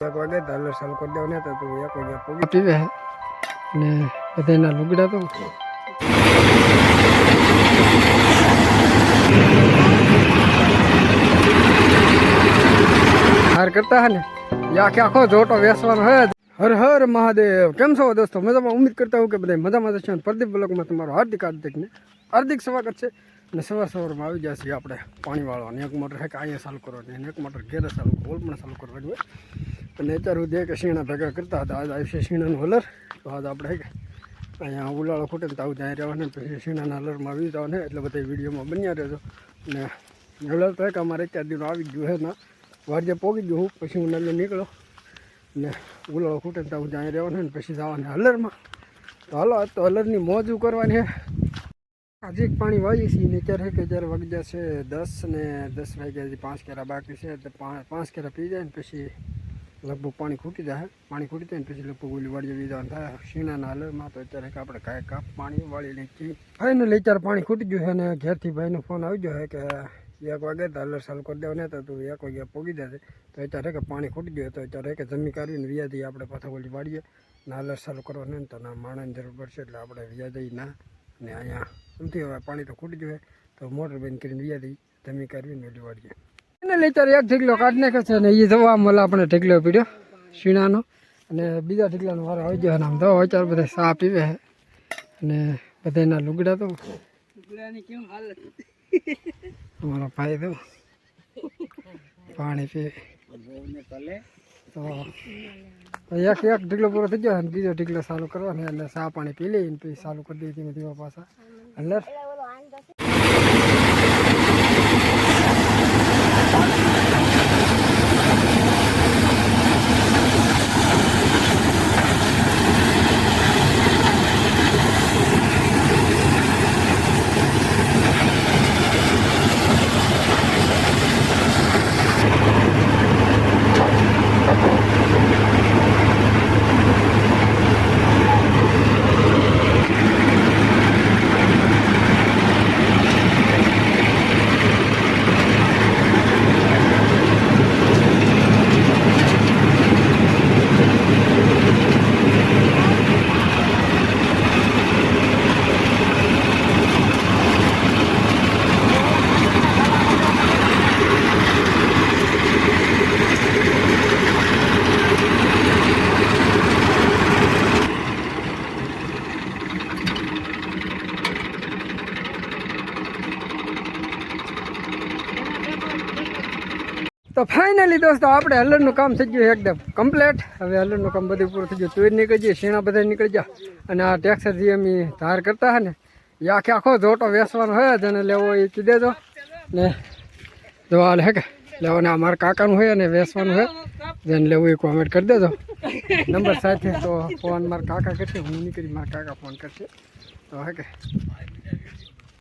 1 વાગે તો ચાલુ કરી દેવ ને તો તું 1 વાગે પોગી પીવે ને બધાના લુગડા તો હાર કરતા હે ને આખે આખો જોટો વેસવાનો હે। હર હર મહાદેવ। કેમ છો દોસ્તો? મજામાં? ઉમ્મીદ કરતા હું કે બધા મજામાં જ છે। પ્રદીપ બ્લોગમાં તમારું હાર્દિક સ્વાગત છે। અને સવારમાં આવી ગયા છીએ આપણે પાણી વાળવાની। એક મોટર હે કે અહીંયા ચાલુ કરવાની, એક મોટર ઘેરે ચાલુ હોલ પણ ચાલુ કરવાની હોય। અને અત્યારે સુધી કે શીણા ભેગા કરતા હતા। આજ આવશે શીણાનું હલર। તો આજ આપણે હે કે અહીંયા ઉલાળો ખૂટે ને તો આવું ત્યાં રહેવાનું, પછી શીણાના હલરમાં આવી જવાનું છે। એટલે બધા વિડીયોમાં બન્યા રહેજો। અને હલર તો હે કે અમારે 4 દિન આવી ગયું છે ને વાડીએ પોગી ગયું હું, પછી હું નલ્લો નીકળો ને ઉલાળો ખૂટે ને તો આવું ત્યાં રહેવાનું ને પછી જવાનું હલરમાં। તો હાલો આજ તો હલરની મોજ કરવાની છે। આજે એક પાણી વાળી છીએ ને અત્યારે કે જ્યારે વાગી જશે 10 ને 10 વાગ્યા 5 કેરા બાકી છે। એટલે 5 કેરા પી જાય ને પછી લગભગ પાણી ખૂટી જાય। પાણી ખૂટી જાય ને પછી લગભગ ઓલી વાડીએ વી જવાનું થાય શીણાના હલરમાં। તો અત્યારે કે આપણે કાંઈ કાપ પાણી વાળી લઈ છીએ। ફાઇનલી અત્યારે પાણી ખૂટી ગયું છે અને ઘેરથી ભાઈનો ફોન આવી ગયો છે કે 1 વાગે તો હલર ચાલુ કરી દેવ ને તો તું 1 વાગે પોગી જશે। તો અત્યારે કે પાણી ખૂટી ગયું તો અત્યારે કે જમી કાઢવીને વ્યા જઈએ આપણે પાછા ઓલી વાડીએ ને હલર ચાલુ કરવાનું તો ના માણસની જરૂર પડશે એટલે આપણે વ્યા જઈએ ના ને અહીંયા સમથી હવે પાણી તો ખૂટી ગયું તો મોટર બંધ કરીને વ્યા દઈ જમી કાઢવીને ઓલી વાડીએ એને લઈ ત્યારે એક ઢીકલો કાઢી નાખે છે ને એ જવા મળે આપણે ઢીકલો પીડ્યો શીણાનો અને બીજા ઢીકલાનો વારો આવી ગયો આમ તો અત્યારે બધા ચા પીવે અને બધાના લુગડા તો લુગડાની કેમ હાલત અમારો ભાઈ તો પાણી પીવે તો એક ઢીકલો પૂરો થઈ ગયો અને બીજો ઢીકલો ચાલુ કરવાનો એટલે ચા પાણી પી લઈને પછી ચાલુ કરી દઈએ ધીમે ધીમે પાછા હલર। તો ફાઇનલી દોસ્તો આપણે હલરનું કામ થઈ ગયું એકદમ કમ્પ્લીટ। હવે હલરનું કામ બધું પૂરું થઈ ગયું। તુર નીકળી જાય, શીણા બધા નીકળી જાય અને આ ટેક્સર જે અમે ધાર કરતા હે ને એ આખે આખો જોટો વેસવાનો હોય જેને લેવો એ કહી દેજો ને જોવા હે કે લેવો ને અમારા કાકાનું હોય અને વેસવાનું હોય જેને લેવું એ કોમેન્ટ કરી દેજો નંબર સાથે। તો ફોન મારા કાકા કરશે, હું નીકળી મારા કાકા ફોન કરશે તો હે કે